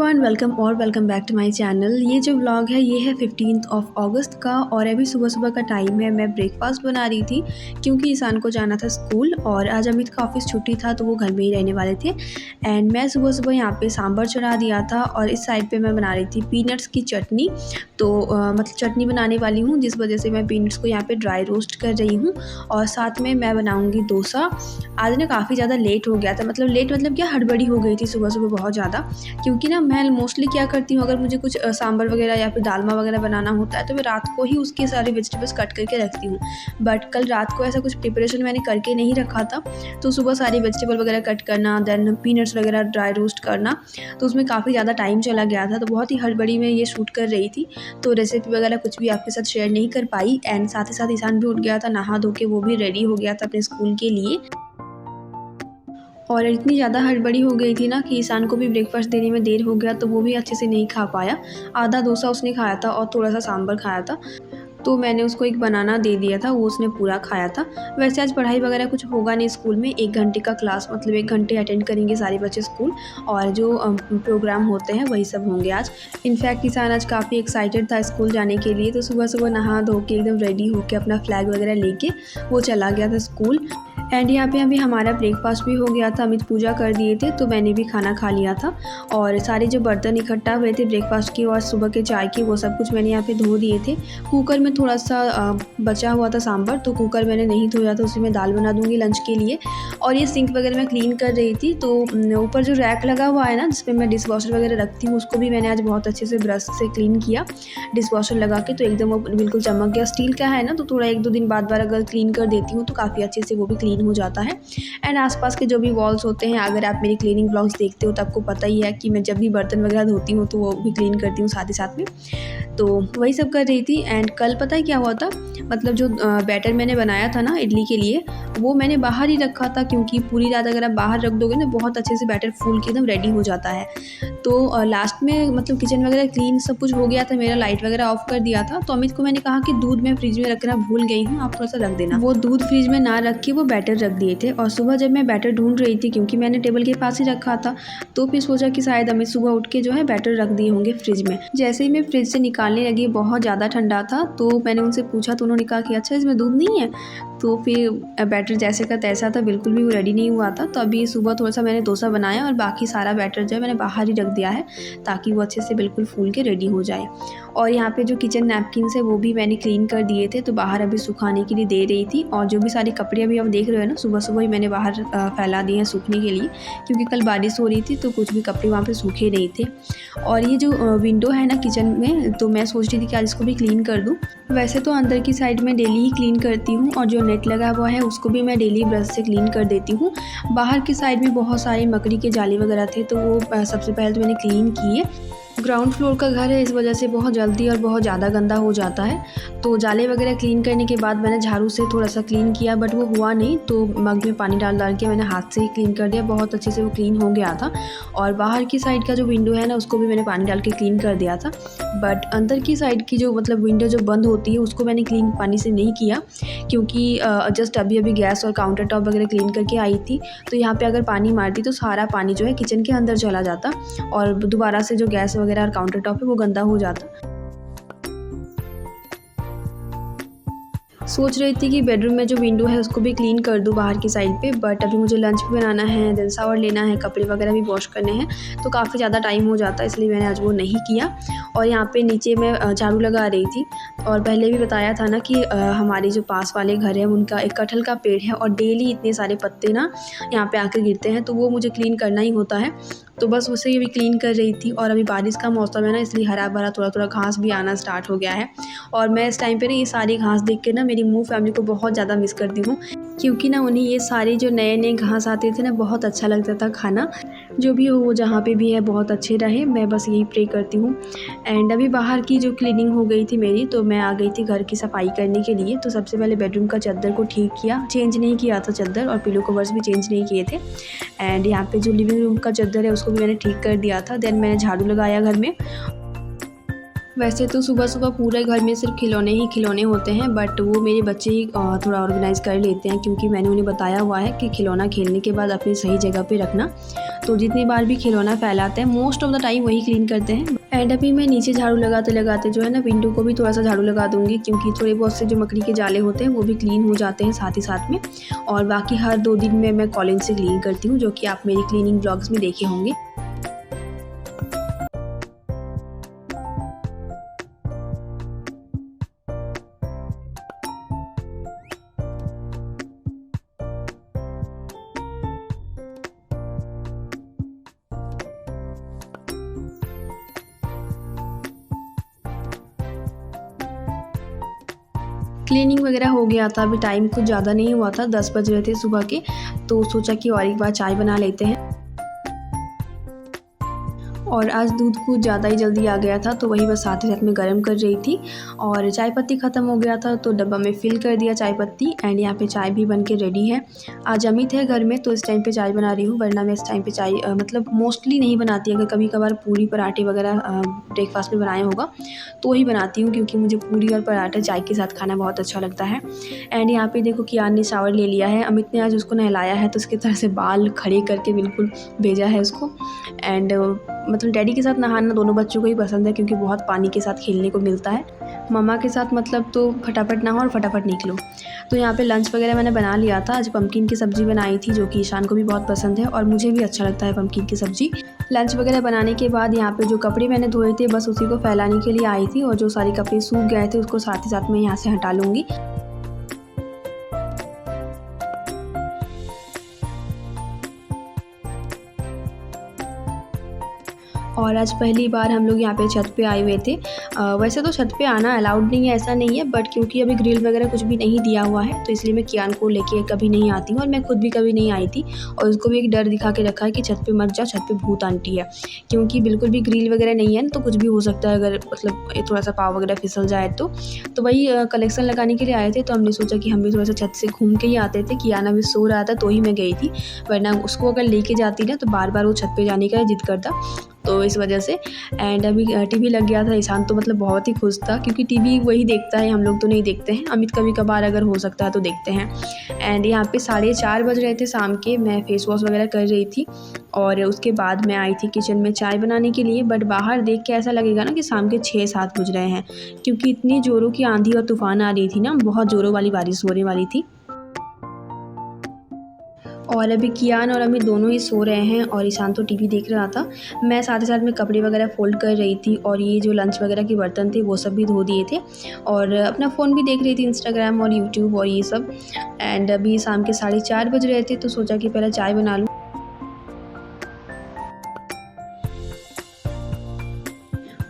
Everyone, welcome back to my channel. ये जो vlog है ये है 15 ऑफ अगस्त का और अभी सुबह सुबह का टाइम है। मैं ब्रेकफास्ट बना रही थी क्योंकि ईशान को जाना था स्कूल और आज अमित का ऑफिस छुट्टी था तो वो घर में ही रहने वाले थे। एंड मैं सुबह सुबह यहाँ पे सांभर चढ़ा दिया था और इस साइड पे मैं बना रही थी पीनट्स की चटनी। तो मतलब चटनी बनाने वाली हूँ जिस वजह से मैं पीनट्स को यहाँ पे ड्राई रोस्ट कर रही हूँ और साथ में मैं बनाऊँगी डोसा। आज ना काफ़ी ज़्यादा लेट हो गया था, मतलब क्या हड़बड़ी हो गई थी सुबह सुबह बहुत ज़्यादा, क्योंकि ना मैं मोस्टली क्या करती हूँ अगर मुझे कुछ सांभर वगैरह या फिर दालमा वगैरह बनाना होता है तो मैं रात को ही उसके सारे वेजिटेबल्स कट करके रखती हूँ। बट कल रात को ऐसा कुछ प्रिपरेशन मैंने करके नहीं रखा था तो सुबह सारी वेजिटेबल वगैरह कट करना, देन पीनट्स वगैरह ड्राई रोस्ट करना, तो उसमें काफ़ी ज़्यादा टाइम चला गया था। तो बहुत ही हड़बड़ी में ये शूट कर रही थी तो रेसिपी वगैरह कुछ भी आपके साथ शेयर नहीं कर पाई। एंड साथ ही साथ ईशान भी उठ गया था नहा धो के, वो भी रेडी हो गया था अपने स्कूल के लिए। और इतनी ज़्यादा हड़बड़ी हो गई थी ना कि ईशान को भी ब्रेकफास्ट देने में देर हो गया तो वो भी अच्छे से नहीं खा पाया। आधा डोसा उसने खाया था और थोड़ा सा सांभर खाया था, तो मैंने उसको एक बनाना दे दिया था, वो उसने पूरा खाया था। वैसे आज पढ़ाई वगैरह कुछ होगा नहीं स्कूल में, 1 घंटे का क्लास, मतलब 1 घंटे अटेंड करेंगे सारे बच्चे स्कूल और जो प्रोग्राम होते हैं वही सब होंगे आज। इनफैक्ट ईशान आज काफ़ी एक्साइटेड था स्कूल जाने के लिए, तो सुबह सुबह नहा धो के एकदम रेडी होकर अपना फ्लैग वगैरह लेके वो चला गया था स्कूल। एंड यहाँ पे अभी हमारा ब्रेकफास्ट भी हो गया था, अमित पूजा कर दिए थे तो मैंने भी खाना खा लिया था और सारे जो बर्तन इकट्ठा हुए थे ब्रेकफास्ट की और सुबह के चाय की वो सब कुछ मैंने यहाँ पे धो दिए थे। कुकर में थोड़ा सा बचा हुआ था सांभर तो कुकर मैंने नहीं धोया था, उसी में दाल बना दूँगी लंच के लिए। और ये सिंक वगैरह मैं क्लीन कर रही थी तो ऊपर जो रैक लगा हुआ है ना जिसमें मैं डिश वॉशर वगैरह रखती हूँ उसको भी मैंने आज बहुत अच्छे से ब्रश से क्लीन किया डिश वॉशर लगा के, तो एकदम वो बिल्कुल चमक गया। स्टील का है ना तो थोड़ा 1-2 दिन बाद अगर क्लीन कर देती हूँ तो काफ़ी अच्छे से वो भी क्लीन हो जाता है। एंड आसपास के जो भी वॉल्स होते हैं, अगर आप मेरी क्लीनिंग ब्लॉग्स देखते हो तो आपको पता ही है कि मैं जब भी बर्तन वगैरह धोती हूँ तो वो भी क्लीन करती हूँ साथ ही साथ में, तो वही सब कर रही थी। एंड कल पता है क्या हुआ था, मतलब जो बैटर मैंने बनाया था ना इडली के लिए वो मैंने बाहर ही रखा था, क्योंकि पूरी रात अगर आप बाहर रख दोगे ना बहुत अच्छे से बैटर फूल के एकदम रेडी हो जाता है। तो लास्ट में मतलब किचन वगैरह क्लीन सब कुछ हो गया था मेरा, लाइट वगैरह ऑफ कर दिया था तो अमित को मैंने कहा कि दूध मैं फ्रिज में रखना भूल गई हूँ, आप थोड़ा सा रख देना। वो दूध फ्रिज में ना रख के वो बैटर रख दिए थे और सुबह जब मैं बैटर ढूंढ रही थी क्योंकि मैंने टेबल के पास ही रखा था तो फिर सोचा कि शायद अमित सुबह उठ के जो है बैटर रख दिए होंगे फ्रिज में। जैसे ही मैं फ्रिज से निकालने लगी बहुत ज़्यादा ठंडा था तो मैंने उनसे पूछा तो उन्होंने कहा कि अच्छा इसमें दूध नहीं है, तो फिर बैटर जैसे का तैसा था, बिल्कुल भी वो रेडी नहीं हुआ था। तो अभी सुबह थोड़ा सा मैंने डोसा बनाया और बाकी सारा बैटर जो है मैंने बाहर ही रख दिया है ताकि वो अच्छे से बिल्कुल फूल के रेडी हो जाए। और यहाँ पे जो किचन नैपकिन है वो भी मैंने क्लीन कर दिए थे तो बाहर अभी सुखाने के लिए दे रही थी। और जो भी सारे कपड़े अभी आप देख रहे हो ना सुबह सुबह ही मैंने बाहर फैला दिए हैं सूखने के लिए, क्योंकि कल बारिश हो रही थी तो कुछ भी कपड़े वहाँ पे सूखे नहीं थे। और ये जो विंडो है ना किचन में तो मैं सोच रही थी कि आज इसको भी क्लीन कर दूँ। वैसे तो अंदर की साइड में डेली ही क्लीन करती हूँ और जो नेट लगा हुआ है उसको भी मैं डेली ब्रश से क्लीन कर देती हूँ। बाहर की साइड में बहुत सारे मकड़ी के जाली वगैरह थे तो वो सबसे पहले तो मैंने क्लीन किए। ग्राउंड फ्लोर का घर है इस वजह से बहुत जल्दी और बहुत ज़्यादा गंदा हो जाता है, तो जाले वगैरह क्लीन करने के बाद मैंने झाड़ू से थोड़ा सा क्लीन किया बट वो हुआ नहीं तो मग में पानी डाल के मैंने हाथ से ही क्लीन कर दिया, बहुत अच्छे से वो क्लीन हो गया था। और बाहर की साइड का जो विंडो है ना उसको भी मैंने पानी डाल के क्लीन कर दिया था, बट अंदर की साइड की जो मतलब विंडो जो बंद होती है उसको मैंने क्लीन पानी से नहीं किया, क्योंकि जस्ट अभी गैस और काउंटर टॉप वगैरह क्लीन करके आई थी तो यहाँ पर अगर पानी मारती तो सारा पानी जो है किचन के अंदर चला जाता और दोबारा से जो गैस वगैरह और काउंटर टॉप है वो गंदा हो जाता। सोच रही थी कि बेडरूम में जो विंडो है उसको भी क्लीन कर दूँ बाहर की साइड पे, बट अभी मुझे लंच भी बनाना है, देन शावर लेना है, कपड़े वगैरह भी वॉश करने हैं तो काफ़ी ज़्यादा टाइम हो जाता है, इसलिए मैंने आज वो नहीं किया। और यहाँ पे नीचे मैं झाड़ू लगा रही थी और पहले भी बताया था ना कि हमारे जो पास वाले घर है उनका एक कटहल का पेड़ है और डेली इतने सारे पत्ते ना यहाँ पे आकर गिरते हैं तो वो मुझे क्लीन करना ही होता है, तो बस उसे भी क्लीन कर रही थी। और अभी बारिश का मौसम है ना इसलिए हरा भरा थोड़ा थोड़ा घास भी आना स्टार्ट हो गया है और मैं इस टाइम पे ना ये सारी घास देख के ना मेरी मूव फैमिली को बहुत ज़्यादा मिस करती हूँ, क्योंकि ना उन्हें ये सारे जो नए नए घास आते थे ना बहुत अच्छा लगता था खाना। जो भी हो वो जहाँ पे भी है बहुत अच्छे रहे, मैं बस यही प्रे करती हूँ। एंड अभी बाहर की जो क्लीनिंग हो गई थी मेरी तो मैं आ गई थी घर की सफाई करने के लिए। तो सबसे पहले बेडरूम का चादर को ठीक किया, चेंज नहीं किया था चादर, और पिलो कवर्स भी चेंज नहीं किए थे। एंड यहाँ पे जो लिविंग रूम का चादर है उसको भी मैंने ठीक कर दिया था। देन मैंने झाड़ू लगाया घर में वैसे तो सुबह-सुबह पूरे घर में सिर्फ़ खिलौने ही खिलौने होते हैं, बट वो मेरे बच्चे ही थोड़ा ऑर्गेनाइज़ कर लेते हैं, क्योंकि मैंने उन्हें बताया हुआ है कि खिलौना खेलने के बाद अपनी सही जगह पे रखना। तो जितनी बार भी खिलौना फैलाते हैं, मोस्ट ऑफ़ द टाइम वही क्लीन करते हैं। एंड अभी मैं नीचे झाड़ू लगाते-लगाते जो है ना, विंडो को भी थोड़ा-सा झाड़ू लगा दूँगी, क्योंकि थोड़े बहुत से जो मकड़ी के जाले होते हैं वो भी क्लीन हो जाते हैं साथ ही साथ में। और बाकी हर 2 दिन में मैं कॉलिन से क्लीन करती हूँ, जो कि आप मेरी क्लीनिंग व्लॉग्स में देखे होंगे। क्लीनिंग वगैरह हो गया था, अभी टाइम कुछ ज़्यादा नहीं हुआ था, 10 बज रहे थे सुबह के, तो सोचा कि और एक बार चाय बना लेते हैं। और आज दूध कुछ ज़्यादा ही जल्दी आ गया था, तो वही बस साथ ही साथ में गर्म कर रही थी। और चाय पत्ती ख़त्म हो गया था, तो डब्बा में फ़िल कर दिया चाय पत्ती। एंड यहाँ पे चाय भी बन के रेडी है। आज अमित है घर में, तो इस टाइम पे चाय बना रही हूँ, वरना मैं इस टाइम पे चाय मतलब मोस्टली नहीं बनाती। अगर कभी-कभार पूरी पराठे वगैरह ब्रेकफ़ास्ट में बनाया होगा तो ही बनाती हूँ, क्योंकि मुझे पूरी और पराठा चाय के साथ खाना बहुत अच्छा लगता है। एंड यहाँ पे देखो कियान ने शावर ले लिया है, अमित ने आज उसको नहलाया है, तो उसकी तरह से बाल खड़े करके बिल्कुल भेजा है उसको। एंड मतलब डैडी के साथ नहाना दोनों बच्चों को ही पसंद है, क्योंकि बहुत पानी के साथ खेलने को मिलता है। मम्मा के साथ मतलब तो फटाफट नहाओ और फटाफट निकलो। तो यहाँ पे लंच वगैरह मैंने बना लिया था। आज पम्पकिन की सब्ज़ी बनाई थी, जो कि ईशान को भी बहुत पसंद है और मुझे भी अच्छा लगता है पम्पकिन की सब्ज़ी। लंच वगैरह बनाने के बाद यहाँ पे जो कपड़े मैंने धोए थे, बस उसी को फैलाने के लिए आई थी, और जो सारे कपड़े सूख गए थे उसको साथ ही साथ में यहाँ से हटा लूँगी। और आज पहली बार हम लोग यहाँ पे छत पे आए हुए थे। वैसे तो छत पे आना अलाउड नहीं है, ऐसा नहीं है, बट क्योंकि अभी ग्रिल वगैरह कुछ भी नहीं दिया हुआ है, तो इसलिए मैं कियान को लेके कभी नहीं आती हूँ, और मैं खुद भी कभी नहीं आई थी। और उसको भी एक डर दिखा के रखा है कि छत पे मत जाओ, छत पे भूत आंटी है। क्योंकि बिल्कुल भी ग्रिल वगैरह नहीं है ना, तो कुछ भी हो सकता है, अगर मतलब थोड़ा सा पाँव वगैरह फिसल जाए तो। वही कलेक्शन लगाने के लिए आए थे, तो हमने सोचा कि हम भी थोड़ा सा छत से घूम के ही आते थे। कियान अभी सो रहा था तो ही मैं गई थी, वरना उसको अगर लेके जाती ना तो बार-बार वो छत पे जाने का जिद करता, तो इस वजह से। एंड अभी टीवी लग गया था। ईशान तो मतलब बहुत ही खुश था, क्योंकि टीवी वही देखता है, हम लोग तो नहीं देखते हैं। अमित कभी-कभार अगर हो सकता है तो देखते हैं। एंड यहाँ पे 4:30 बज रहे थे शाम के। मैं फेस वॉश वगैरह कर रही थी, और उसके बाद मैं आई थी किचन में चाय बनाने के लिए। बट बाहर देख के ऐसा लगेगा ना कि शाम के 6-7 बज रहे हैं, क्योंकि इतनी ज़ोरों की आंधी और तूफ़ान आ रही थी ना, बहुत ज़ोरों वाली बारिश होने वाली थी। और अभी कियान और अमित दोनों ही सो रहे हैं, और ईशान तो टीवी देख रहा था। मैं साथ ही साथ में कपड़े वगैरह फ़ोल्ड कर रही थी, और ये जो लंच वगैरह के बर्तन थे वो सब भी धो दिए थे, और अपना फ़ोन भी देख रही थी, इंस्टाग्राम और यूट्यूब और ये सब। एंड अभी शाम के 4:30 बज रहे थे, तो सोचा कि पहले चाय बना लूँ।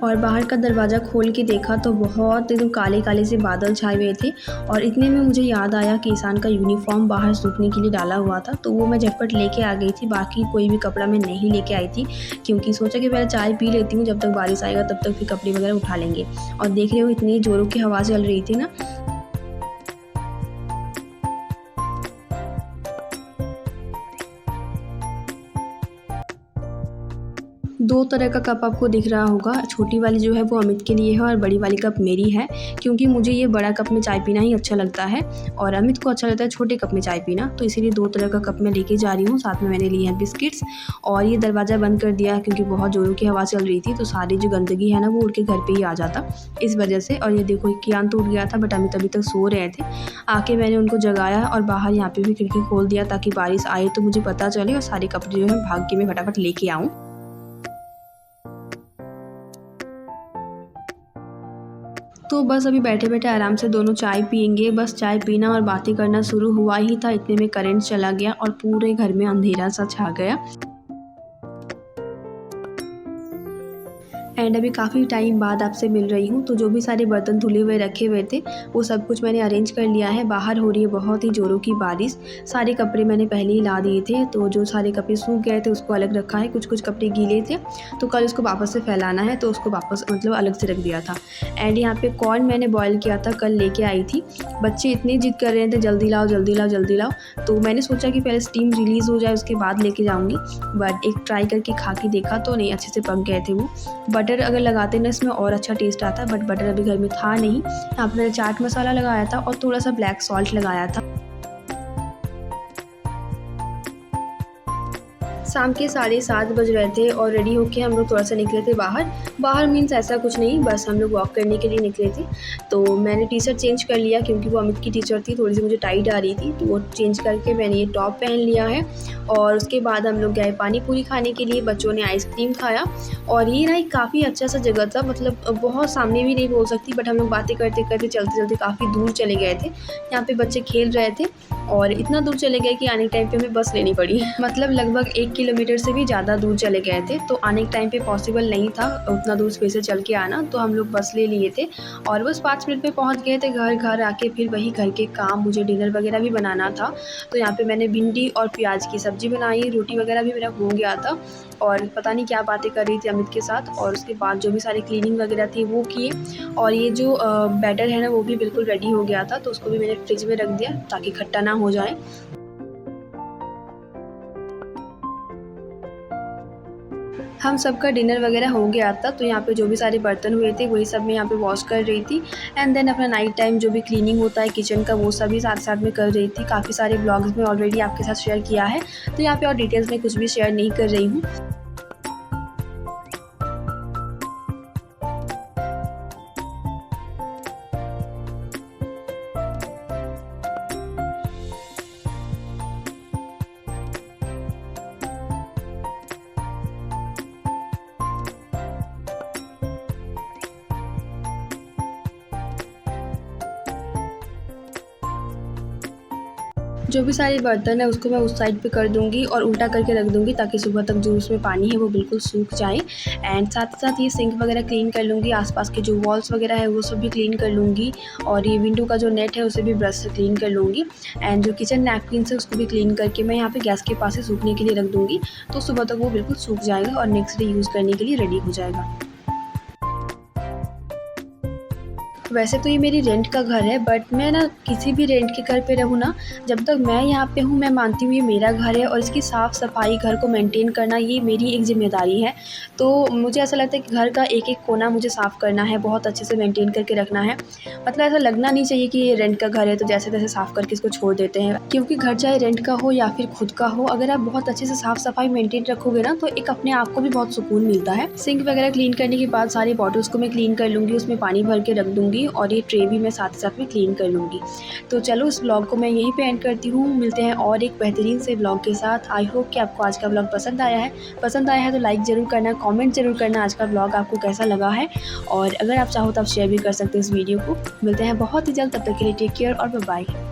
और बाहर का दरवाज़ा खोल के देखा तो बहुत एकदम काले-काले से बादल छाए हुए थे, और इतने में मुझे याद आया कि ईशान का यूनिफ़ॉर्म बाहर सूखने के लिए डाला हुआ था, तो वो मैं झटपट लेके आ गई थी। बाकी कोई भी कपड़ा मैं नहीं लेके आई थी, क्योंकि सोचा कि पहले चाय पी लेती हूँ, जब तक बारिश आएगा तब तक फिर कपड़े वगैरह उठा लेंगे। और देख रहे हो इतनी ज़ोरों की हवा चल रही थी ना। 2 तरह का कप आपको दिख रहा होगा। छोटी वाली जो है वो अमित के लिए है, और बड़ी वाली कप मेरी है, क्योंकि मुझे ये बड़ा कप में चाय पीना ही अच्छा लगता है, और अमित को अच्छा लगता है छोटे कप में चाय पीना। तो इसीलिए 2 तरह का कप मैं लेके जा रही हूँ। साथ में मैंने लिए हैं बिस्किट्स, और ये दरवाज़ा बंद कर दिया क्योंकि बहुत ज़ोरों की हवा चल रही थी, तो सारी जो गंदगी है ना वो उड़ के घर पे ही आ जाता, इस वजह से। और ये देखो कियान तो उठ गया था, बट अमित अभी तक सो रहे थे। आके मैंने उनको जगाया, और बाहर यहाँ पे भी खिड़की खोल दिया, ताकि बारिश आए तो मुझे पता चले, और सारे कपड़े जो है भाग के मैं फटाफट लेके आऊँ। तो बस अभी बैठे-बैठे आराम से दोनों चाय पिएँगे। बस चाय पीना और बातें करना शुरू हुआ ही था, इतने में करंट चला गया, और पूरे घर में अंधेरा सा छा गया। एंड अभी काफ़ी टाइम बाद आपसे मिल रही हूँ, तो जो भी सारे बर्तन धुले हुए रखे हुए थे वो सब कुछ मैंने अरेंज कर लिया है। बाहर हो रही है बहुत ही ज़ोरों की बारिश। सारे कपड़े मैंने पहले ही ला दिए थे, तो जो सारे कपड़े सूख गए थे उसको अलग रखा है। कुछ कपड़े गीले थे, तो कल उसको वापस से फैलाना है, तो उसको वापस मतलब अलग से रख दिया था। एंड यहाँ पे कॉर्न मैंने बॉयल किया था, कल लेके आई थी। बच्चे इतनी जिद कर रहे थे जल्दी लाओ जल्दी लाओ जल्दी लाओ, तो मैंने सोचा कि पहले स्टीम रिलीज़ हो जाए उसके बाद लेके जाऊँगी। बट एक ट्राई करके खा के देखा तो नहीं अच्छे से पक गए थे वो। बटर बटर अगर लगाते ना इसमें और अच्छा टेस्ट आता, बट बटर अभी घर में था नहीं। यहाँ पे मैंने चाट मसाला लगाया था और थोड़ा सा ब्लैक सॉल्ट लगाया था। शाम के 7:30 बज रहे थे और रेडी होके हम लोग थोड़ा सा निकले थे बाहर मीन्स ऐसा कुछ नहीं, बस हम लोग वॉक करने के लिए निकले थे। तो मैंने टी शर्ट चेंज कर लिया क्योंकि वो अमित की टी शर्ट थी, थोड़ी सी मुझे टाइट आ रही थी, तो वो चेंज करके मैंने ये टॉप पहन लिया है। और उसके बाद हम लोग गए पानी पूरी खाने के लिए, बच्चों ने आइसक्रीम खाया। और ये ना एक काफ़ी अच्छा सा जगह था, मतलब बहुत सामने भी नहीं बोल सकती, बट हम लोग बातें करते करते चलते चलते काफ़ी दूर चले गए थे। यहाँ पे बच्चे खेल रहे थे और इतना दूर चले गए कि आने के टाइम पे हमें बस लेनी पड़ी। मतलब लगभग 1 किलोमीटर से भी ज़्यादा दूर चले गए थे, तो आने के टाइम पे पॉसिबल नहीं था उतना दूर स्पेस से चल के आना, तो हम लोग बस ले लिए थे और बस 5 मिनट में पहुंच गए थे घर आके फिर वही घर के काम, मुझे डिनर वगैरह भी बनाना था। तो यहाँ पे मैंने भिंडी और प्याज की सब्ज़ी बनाई, रोटी वगैरह भी मेरा हो गया था और पता नहीं क्या बातें कर रही थी अमित के साथ। और उसके बाद जो भी सारी क्लीनिंग वगैरह थी वो किए और ये जो बैटर है ना वो भी बिल्कुल रेडी हो गया था, तो उसको भी मैंने फ्रिज में रख दिया ताकि खट्टा ना हो जाए। हम सबका डिनर वगैरह हो गया था, तो यहाँ पे जो भी सारे बर्तन हुए थे वही सब मैं यहाँ पे वॉश कर रही थी। एंड देन अपना नाइट टाइम जो भी क्लीनिंग होता है किचन का वो सभी साथ साथ में कर रही थी। काफ़ी सारे ब्लॉग्स में ऑलरेडी आपके साथ शेयर किया है, तो यहाँ पे और डिटेल्स में कुछ भी शेयर नहीं कर रही हूँ। जो भी सारे बर्तन है उसको मैं उस साइड पे कर दूंगी और उल्टा करके रख दूंगी ताकि सुबह तक जो उसमें पानी है वो बिल्कुल सूख जाए। एंड साथ ही साथ ये सिंक वगैरह क्लीन कर लूँगी, आसपास के जो वॉल्स वगैरह है वो सब भी क्लीन कर लूँगी और ये विंडो का जो नेट है उसे भी ब्रश से क्लीन कर लूँगी। एंड जो किचन नैपकिन है उसको भी क्लीन करके मैं यहाँ पर गैस के पास ही सूखने के लिए रख दूँगी, तो सुबह तक वो बिल्कुल सूख जाएगा और नेक्स्ट डे यूज़ करने के लिए रेडी हो जाएगा। वैसे तो ये मेरी रेंट का घर है, बट मैं ना किसी भी रेंट के घर पे रहूँ ना, जब तक मैं यहाँ पे हूँ मैं मानती हूँ ये मेरा घर है और इसकी साफ़ सफाई घर को मेंटेन करना ये मेरी एक ज़िम्मेदारी है। तो मुझे ऐसा लगता है कि घर का एक एक कोना मुझे साफ़ करना है, बहुत अच्छे से मेंटेन करके रखना है। मतलब ऐसा लगना नहीं चाहिए कि ये रेंट का घर है तो जैसे तैसे साफ़ करके इसको छोड़ देते हैं, क्योंकि घर चाहे रेंट का हो या फिर खुद का हो, अगर आप बहुत अच्छे से साफ़ सफाई मेंटेन रखोगे ना तो एक अपने आप को भी बहुत सुकून मिलता है। सिंक वगैरह क्लीन करने के बाद सारी बॉटल्स को मैं क्लीन कर लूँगी, उसमें पानी भर के रख दूँगी और ये ट्रे भी मैं साथ ही साथ में क्लीन कर लूँगी। तो चलो इस ब्लॉग को मैं यहीं पे एंड करती हूँ, मिलते हैं और एक बेहतरीन से ब्लॉग के साथ। आई होप कि आपको आज का ब्लॉग पसंद आया है तो लाइक ज़रूर करना, कमेंट ज़रूर करना आज का ब्लॉग आपको कैसा लगा है, और अगर आप चाहो तो आप शेयर भी कर सकते हैं इस वीडियो को। मिलते हैं बहुत ही जल्द, तब तक के लिए टेक केयर और बाय बाय।